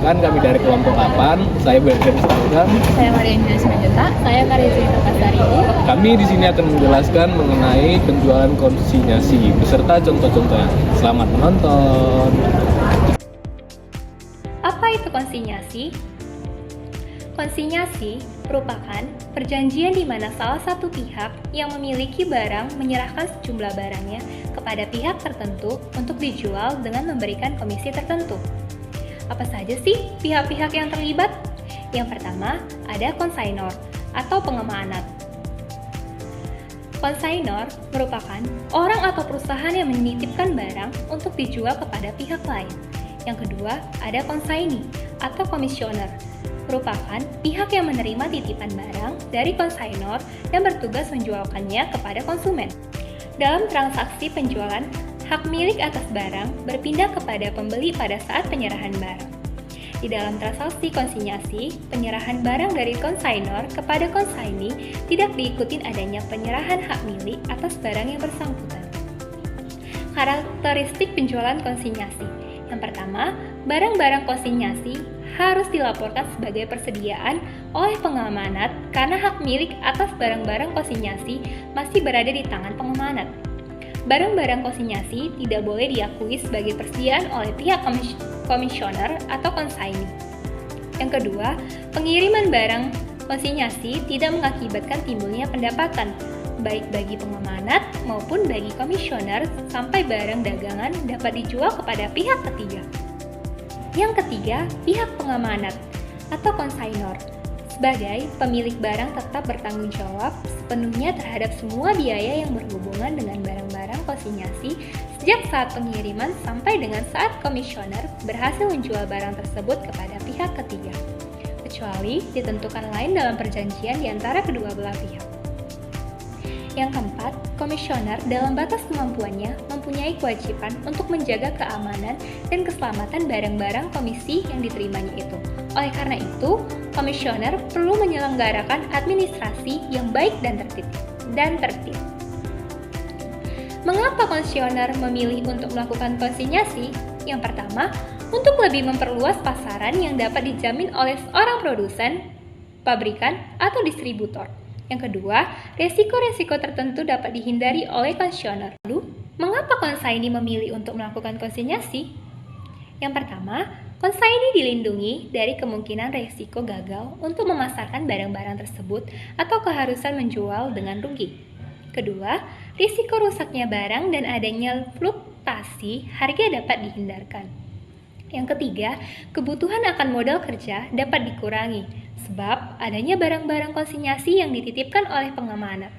Perkenalkan, kami dari kelompok 8. Saya Bergen Saudan. Saya Maria Indah Simanjuntak. Saya Maria Zita Pasaribu. Kami di sini akan menjelaskan mengenai penjualan konsinyasi beserta contoh-contohnya. Selamat menonton. Apa itu konsinyasi? Konsinyasi merupakan perjanjian di mana salah satu pihak yang memiliki barang menyerahkan sejumlah barangnya kepada pihak tertentu untuk dijual dengan memberikan komisi tertentu. Apa saja sih pihak-pihak yang terlibat? Yang pertama, ada konsainor atau pengamanat. Konsainor merupakan orang atau perusahaan yang menitipkan barang untuk dijual kepada pihak lain. Yang kedua, ada konsaini atau komisioner, merupakan pihak yang menerima titipan barang dari konsainor dan bertugas menjualkannya kepada konsumen. Dalam transaksi penjualan, hak milik atas barang berpindah kepada pembeli pada saat penyerahan barang. Di dalam transaksi konsinyasi, penyerahan barang dari konsainor kepada konsaini tidak diikuti adanya penyerahan hak milik atas barang yang bersangkutan. Karakteristik penjualan konsinyasi. Yang pertama, barang-barang konsinyasi harus dilaporkan sebagai persediaan oleh pengamanat karena hak milik atas barang-barang konsinyasi masih berada di tangan pengamanat. Barang-barang konsinyasi tidak boleh diakui sebagai persediaan oleh pihak komisioner atau konsaini. Yang kedua, pengiriman barang konsinyasi tidak mengakibatkan timbulnya pendapatan, baik bagi pengamanat maupun bagi komisioner sampai barang dagangan dapat dijual kepada pihak ketiga. Yang ketiga, pihak pengamanat atau konsainor. Sebagai pemilik barang tetap bertanggung jawab sepenuhnya terhadap semua biaya yang berhubungan dengan barang-barang konsinyasi sejak saat pengiriman sampai dengan saat komisioner berhasil menjual barang tersebut kepada pihak ketiga, kecuali ditentukan lain dalam perjanjian di antara kedua belah pihak. Yang keempat, komisioner dalam batas kemampuannya mempunyai kewajiban untuk menjaga keamanan dan keselamatan barang-barang komisi yang diterimanya itu. Oleh karena itu, komisioner perlu menyelenggarakan administrasi yang baik dan tertib. Mengapa komisioner memilih untuk melakukan konsinyasi? Yang pertama, untuk lebih memperluas pasaran yang dapat dijamin oleh seorang produsen, pabrikan, atau distributor. Yang kedua, resiko-resiko tertentu dapat dihindari oleh konsainor. Lalu, mengapa konsaini memilih untuk melakukan konsinyasi? Yang pertama, konsaini dilindungi dari kemungkinan resiko gagal untuk memasarkan barang-barang tersebut atau keharusan menjual dengan rugi. Kedua, risiko rusaknya barang dan adanya fluktuasi harga dapat dihindarkan. Yang ketiga, kebutuhan akan modal kerja dapat dikurangi sebab adanya barang-barang konsinyasi yang dititipkan oleh pengamanat.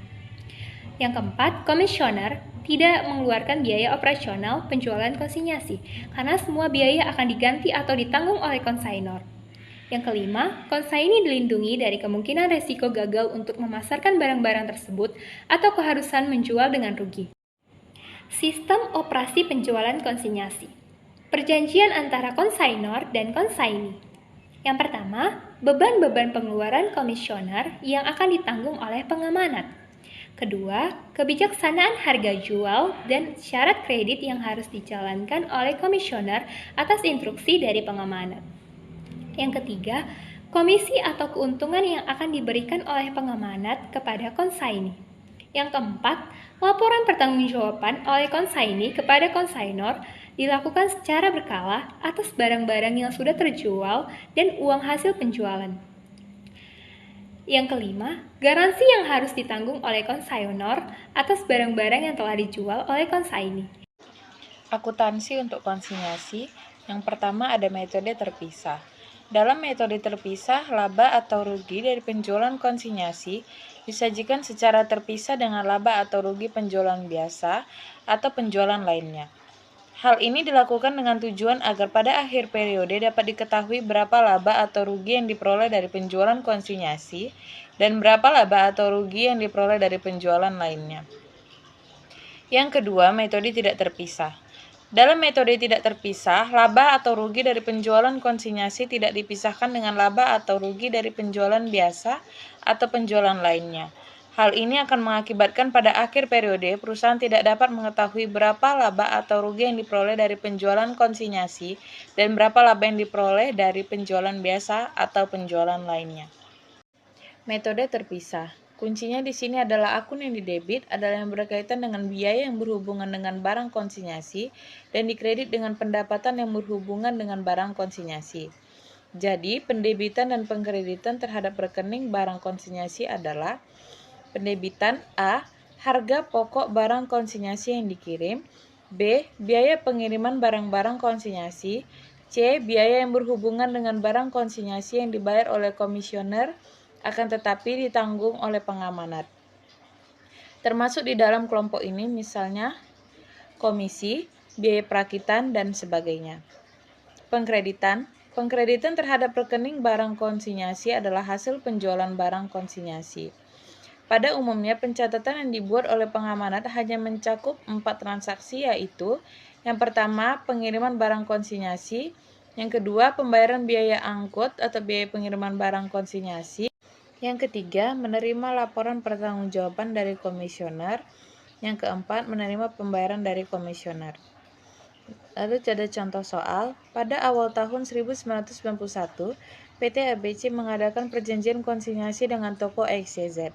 Yang keempat, komisioner tidak mengeluarkan biaya operasional penjualan konsinyasi karena semua biaya akan diganti atau ditanggung oleh konsainor. Yang kelima, konsaini dilindungi dari kemungkinan resiko gagal untuk memasarkan barang-barang tersebut atau keharusan menjual dengan rugi. Sistem operasi penjualan konsinyasi. Perjanjian antara konsainor dan konsaini. Yang pertama, beban-beban pengeluaran komisioner yang akan ditanggung oleh pengamanat. Kedua, kebijaksanaan harga jual dan syarat kredit yang harus dijalankan oleh komisioner atas instruksi dari pengamanat. Yang ketiga, komisi atau keuntungan yang akan diberikan oleh pengamanat kepada konsaini. Yang keempat, laporan pertanggungjawaban oleh konsaini kepada konsainor dilakukan secara berkala atas barang-barang yang sudah terjual dan uang hasil penjualan. Yang kelima, garansi yang harus ditanggung oleh konsainor atas barang-barang yang telah dijual oleh konsaini. Akuntansi untuk konsinyasi. Yang pertama ada metode terpisah. Dalam metode terpisah, laba atau rugi dari penjualan konsinyasi disajikan secara terpisah dengan laba atau rugi penjualan biasa atau penjualan lainnya. Hal ini dilakukan dengan tujuan agar pada akhir periode dapat diketahui berapa laba atau rugi yang diperoleh dari penjualan konsinyasi dan berapa laba atau rugi yang diperoleh dari penjualan lainnya. Yang kedua, metode tidak terpisah. Dalam metode tidak terpisah, laba atau rugi dari penjualan konsinyasi tidak dipisahkan dengan laba atau rugi dari penjualan biasa atau penjualan lainnya. Hal ini akan mengakibatkan pada akhir periode, perusahaan tidak dapat mengetahui berapa laba atau rugi yang diperoleh dari penjualan konsinyasi dan berapa laba yang diperoleh dari penjualan biasa atau penjualan lainnya. Metode terpisah. Kuncinya di sini adalah akun yang didebit adalah yang berkaitan dengan biaya yang berhubungan dengan barang konsinyasi dan dikredit dengan pendapatan yang berhubungan dengan barang konsinyasi. Jadi, pendebitan dan pengkreditan terhadap rekening barang konsinyasi adalah pendebitan A. Harga pokok barang konsinyasi yang dikirim. B. Biaya pengiriman barang-barang konsinyasi. C. Biaya yang berhubungan dengan barang konsinyasi yang dibayar oleh komisioner akan tetapi ditanggung oleh pengamanat. Termasuk di dalam kelompok ini misalnya komisi, biaya perakitan, dan sebagainya. Pengkreditan. Pengkreditan terhadap rekening barang konsinyasi adalah hasil penjualan barang konsinyasi. Pada umumnya, pencatatan yang dibuat oleh pengamanat hanya mencakup 4 transaksi, yaitu yang pertama, pengiriman barang konsinyasi, yang kedua, pembayaran biaya angkut atau biaya pengiriman barang konsinyasi, yang ketiga, menerima laporan pertanggungjawaban dari komisioner, yang keempat, menerima pembayaran dari komisioner. Lalu ada contoh soal, pada awal tahun 1991, PT ABC mengadakan perjanjian konsinyasi dengan toko XYZ.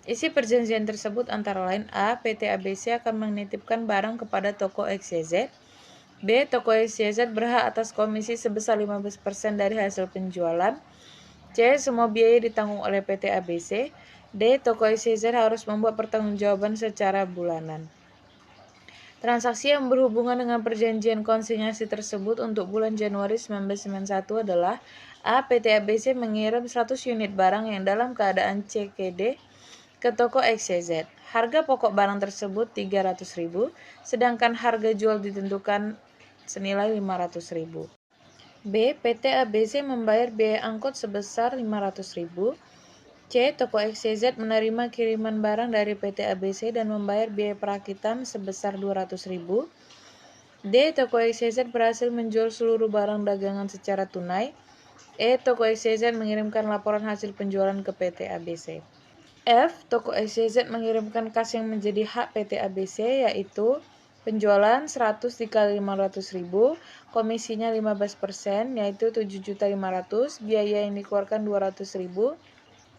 Isi perjanjian tersebut antara lain A. PT ABC akan menitipkan barang kepada toko XYZ. B. Toko XYZ berhak atas komisi sebesar 15% dari hasil penjualan. C. Semua biaya ditanggung oleh PT ABC. D. Toko XYZ harus membuat pertanggungjawaban secara bulanan. Transaksi yang berhubungan dengan perjanjian konsinyasi tersebut untuk bulan Januari 1991 adalah A. PT ABC mengirim 100 unit barang yang dalam keadaan CKD ke toko XYZ. Harga pokok barang tersebut 300.000, sedangkan harga jual ditentukan senilai 500.000. B. PT ABC membayar biaya angkut sebesar 500.000. C. Toko XYZ menerima kiriman barang dari PT ABC dan membayar biaya perakitan sebesar 200.000. D. Toko XYZ berhasil menjual seluruh barang dagangan secara tunai. E. Toko XYZ mengirimkan laporan hasil penjualan ke PT ABC. F. Toko XYZ mengirimkan kas yang menjadi hak PT ABC, yaitu penjualan 100 dikali 500.000, komisinya 15%, yaitu 7.500.000, biaya yang dikeluarkan 200.000,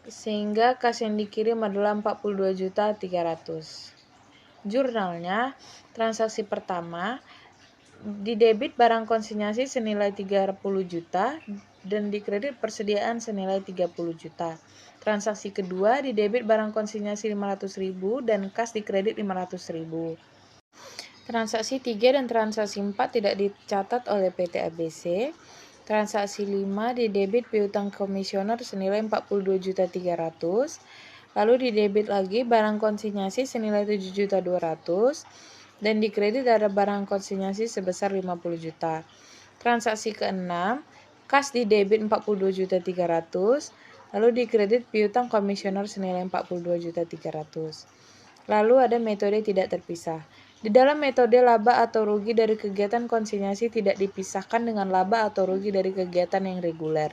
sehingga kas yang dikirim adalah 42.300. Jurnalnya, transaksi pertama, didebit barang konsinyasi senilai 30 juta dan dikredit persediaan senilai 30 juta. Transaksi kedua, didebit barang konsinyasi 500.000 dan kas dikredit 500.000. Transaksi 3 dan transaksi 4 tidak dicatat oleh PT ABC. Transaksi 5, didebit piutang komisioner senilai 42.300. Lalu didebit lagi barang konsinyasi senilai 7.200 dan dikredit ada barang konsinyasi sebesar 50 juta. Transaksi ke-6, kas didebit 42.300. Lalu dikredit piutang komisioner senilai 42.300. Lalu ada metode tidak terpisah. Di dalam metode laba atau rugi dari kegiatan konsinyasi tidak dipisahkan dengan laba atau rugi dari kegiatan yang reguler.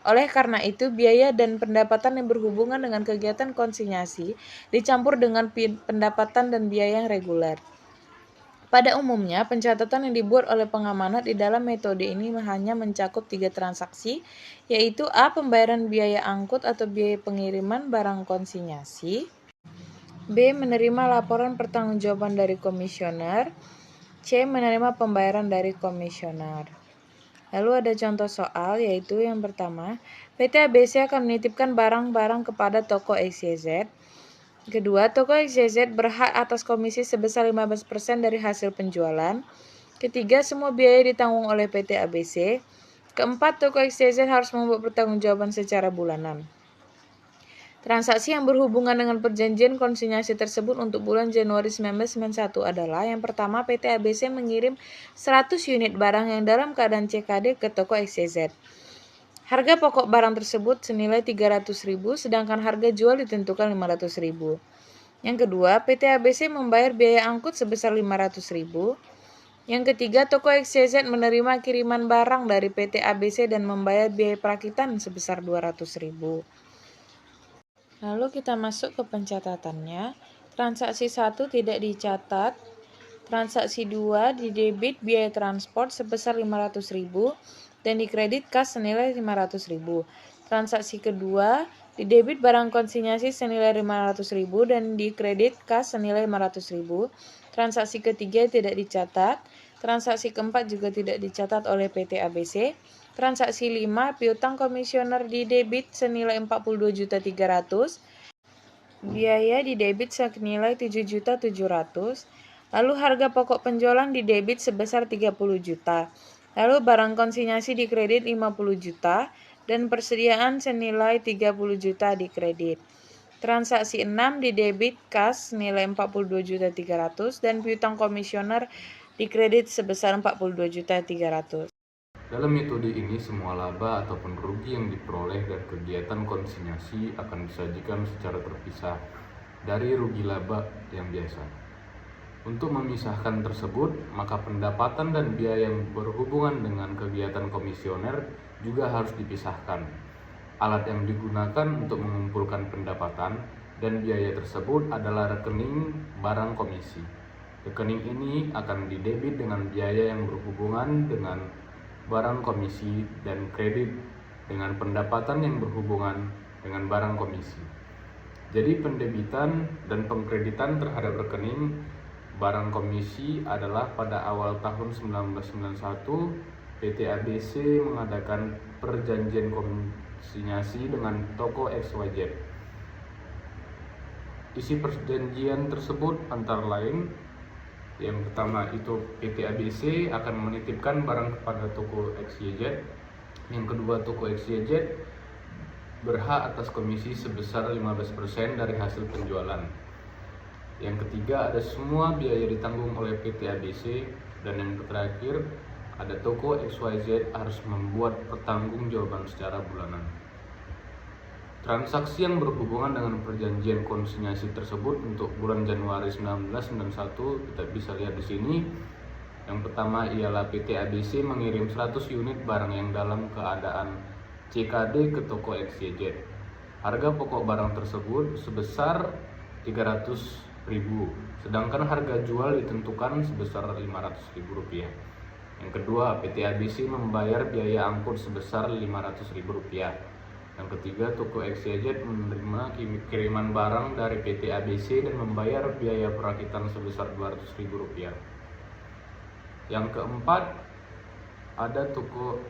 Oleh karena itu, biaya dan pendapatan yang berhubungan dengan kegiatan konsinyasi dicampur dengan pendapatan dan biaya yang reguler. Pada umumnya, pencatatan yang dibuat oleh pengamanat di dalam metode ini hanya mencakup 3 transaksi, yaitu A. Pembayaran biaya angkut atau biaya pengiriman barang konsinyasi. B. Menerima laporan pertanggungjawaban dari komisioner. C. Menerima pembayaran dari komisioner. Lalu ada contoh soal, yaitu yang pertama, PT ABC akan menitipkan barang-barang kepada toko XYZ. Kedua, toko XYZ berhak atas komisi sebesar 15% dari hasil penjualan. Ketiga, semua biaya ditanggung oleh PT ABC. Keempat, toko XYZ harus membuat pertanggungjawaban secara bulanan. Transaksi yang berhubungan dengan perjanjian konsinyasi tersebut untuk bulan Januari 1991 adalah yang pertama, PT ABC mengirim 100 unit barang yang dalam keadaan CKD ke toko XYZ. Harga pokok barang tersebut senilai 300.000, sedangkan harga jual ditentukan 500.000. Yang kedua, PT ABC membayar biaya angkut sebesar 500.000. Yang ketiga, toko XYZ menerima kiriman barang dari PT ABC dan membayar biaya perakitan sebesar 200.000. Lalu kita masuk ke pencatatannya. Transaksi 1 tidak dicatat. Transaksi 2 didebit biaya transport sebesar 500.000 dan dikredit kas senilai 500.000. Transaksi kedua didebit barang konsinyasi senilai 500.000 dan dikredit kas senilai 500.000. Transaksi ketiga tidak dicatat. Transaksi keempat juga tidak dicatat oleh PT ABC. Transaksi 5 piutang komisioner didebit senilai 42.300. Biaya didebit senilai 7.700.000. Lalu harga pokok penjualan didebit sebesar 30 juta. Lalu barang konsinyasi dikredit 50 juta dan persediaan senilai 30 juta dikredit. Transaksi 6 didebit kas senilai 42.300 dan piutang komisioner dikredit sebesar 42.300. Dalam metode ini, semua laba ataupun rugi yang diperoleh dari kegiatan konsinyasi akan disajikan secara terpisah dari rugi laba yang biasa. Untuk memisahkan tersebut, maka pendapatan dan biaya yang berhubungan dengan kegiatan komisioner juga harus dipisahkan. Alat yang digunakan untuk mengumpulkan pendapatan dan biaya tersebut adalah rekening barang komisi. Rekening ini akan didebit dengan biaya yang berhubungan dengan barang komisi dan kredit dengan pendapatan yang berhubungan dengan barang komisi. Jadi pendebitan dan pengkreditan terhadap rekening barang komisi adalah pada awal tahun 1991 PT ABC mengadakan perjanjian konsinyasi dengan toko XYZ. Isi perjanjian tersebut antara lain, yang pertama itu PT ABC akan menitipkan barang kepada toko XYZ. Yang kedua, toko XYZ berhak atas komisi sebesar 15% dari hasil penjualan. Yang ketiga, ada semua biaya ditanggung oleh PT ABC. Dan yang terakhir, ada toko XYZ harus membuat pertanggungjawaban secara bulanan. Transaksi yang berhubungan dengan perjanjian konsinyasi tersebut untuk bulan Januari 1991 kita bisa lihat di sini. Yang pertama ialah PT ABC mengirim 100 unit barang yang dalam keadaan CKD ke toko XYZ. Harga pokok barang tersebut sebesar 300.000, sedangkan harga jual ditentukan sebesar 500.000 rupiah. Yang kedua, PT ABC membayar biaya angkut sebesar 500.000 rupiah. Yang ketiga, toko XYZ menerima kiriman barang dari PT ABC dan membayar biaya perakitan sebesar 200.000 rupiah. Yang keempat, ada toko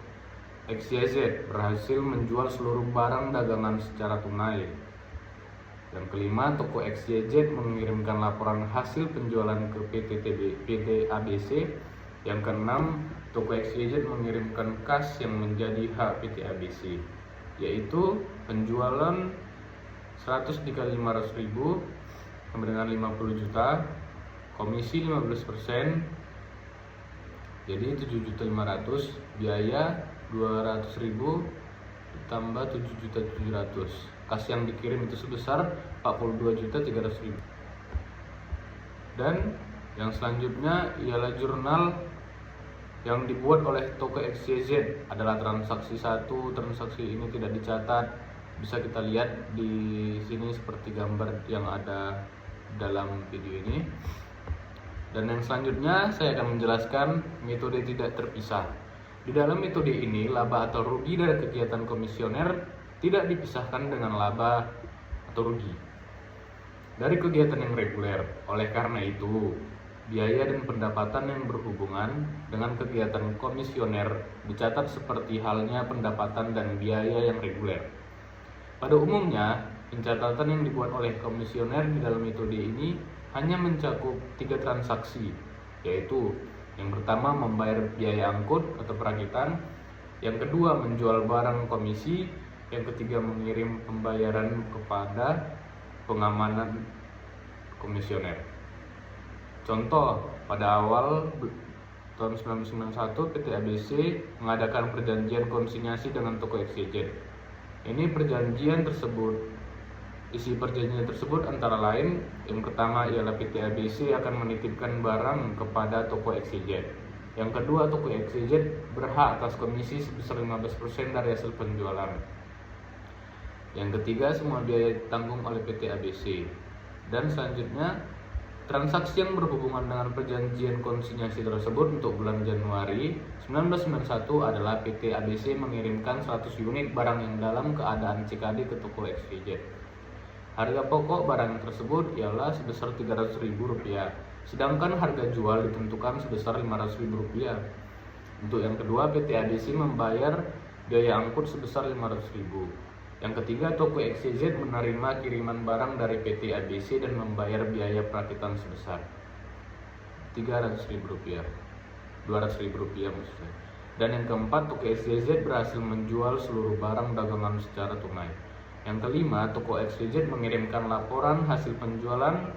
XYZ berhasil menjual seluruh barang dagangan secara tunai. Yang kelima, toko XYZ mengirimkan laporan hasil penjualan ke PT ABC. Yang keenam, toko XYZ mengirimkan kas yang menjadi hak PT ABC, yaitu penjualan 100 dikali 500.000 sama dengan 50 juta, komisi 15%, jadi 7.500.000, biaya 200.000 ditambah 7.700.000. Kas yang dikirim itu sebesar 42.300.000. Dan yang selanjutnya ialah jurnal yang dibuat oleh toko XYZ adalah transaksi 1. Transaksi ini tidak dicatat. Bisa kita lihat di sini seperti gambar yang ada dalam video ini. Dan yang selanjutnya saya akan menjelaskan metode tidak terpisah. Di dalam metode ini, laba atau rugi dari kegiatan komisioner tidak dipisahkan dengan laba atau rugi dari kegiatan yang reguler. Oleh karena itu, biaya dan pendapatan yang berhubungan dengan kegiatan komisioner dicatat seperti halnya pendapatan dan biaya yang reguler. Pada umumnya, pencatatan yang dibuat oleh komisioner di dalam metode ini hanya mencakup 3 transaksi, yaitu yang pertama membayar biaya angkut atau perakitan, yang kedua menjual barang komisi, yang ketiga mengirim pembayaran kepada pengamanan komisioner. Contoh, pada awal tahun 1991 PT ABC mengadakan perjanjian konsinyasi dengan toko XYZ. Ini perjanjian tersebut, isi perjanjian tersebut antara lain, yang pertama ialah PT ABC akan menitipkan barang kepada toko XYZ. Yang kedua, toko XYZ berhak atas komisi sebesar 15% dari hasil penjualan. Yang ketiga, semua biaya ditanggung oleh PT ABC. Dan selanjutnya, transaksi yang berhubungan dengan perjanjian konsinyasi tersebut untuk bulan Januari 1991 adalah PT ABC mengirimkan 100 unit barang yang dalam keadaan CKD ke toko XYZ. Harga pokok barang tersebut ialah sebesar Rp300.000, sedangkan harga jual ditentukan sebesar Rp500.000. Untuk yang kedua, PT ABC membayar biaya angkut sebesar Rp500.000. Yang ketiga, toko XYZ menerima kiriman barang dari PT ABC dan membayar biaya perakitan sebesar Rp300.000, Rp200.000 maksudnya. Dan yang keempat, toko XYZ berhasil menjual seluruh barang dagangan secara tunai. Yang kelima, toko XYZ mengirimkan laporan hasil penjualan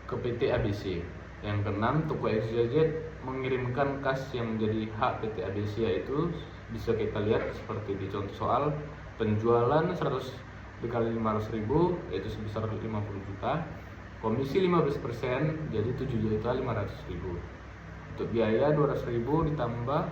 ke PT ABC. Yang keenam, toko XYZ mengirimkan kas yang menjadi hak PT ABC, yaitu bisa kita lihat seperti di contoh soal, penjualan 100 dikali 500.000 yaitu sebesar 50 juta, komisi 15% jadi 7.500.000. Untuk biaya 200.000 ditambah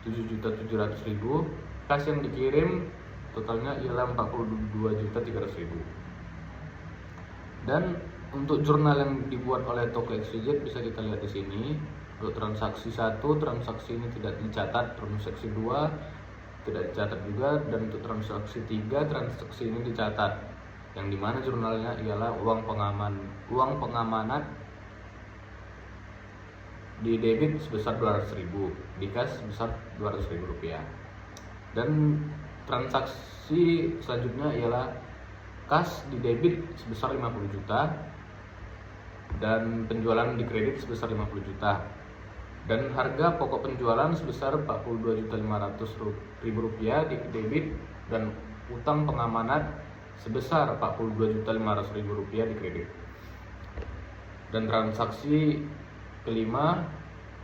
7.700.000, kas yang dikirim totalnya ialah 42.300.000. Dan untuk jurnal yang dibuat oleh toko XYZ bisa kita lihat di sini. Untuk transaksi 1, transaksi ini tidak dicatat, transaksi 2 tidak dicatat juga, dan untuk transaksi 3, transaksi ini dicatat. Yang dimana jurnalnya ialah uang pengamanat di debit sebesar 200.000, di kas sebesar Rp200.000. Dan transaksi selanjutnya ialah kas di debit sebesar 50 juta dan penjualan di kredit sebesar 50 juta. Dan harga pokok penjualan sebesar Rp42.500.000 di debit dan utang pengamanat sebesar Rp42.500.000 di kredit. Dan transaksi kelima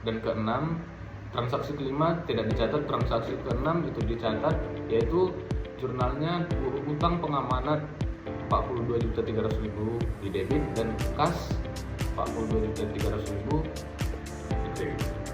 dan keenam, transaksi kelima tidak dicatat, transaksi keenam itu dicatat, yaitu jurnalnya utang pengamanat Rp42.300.000 di debit dan kas Rp42.300.000 di kredit.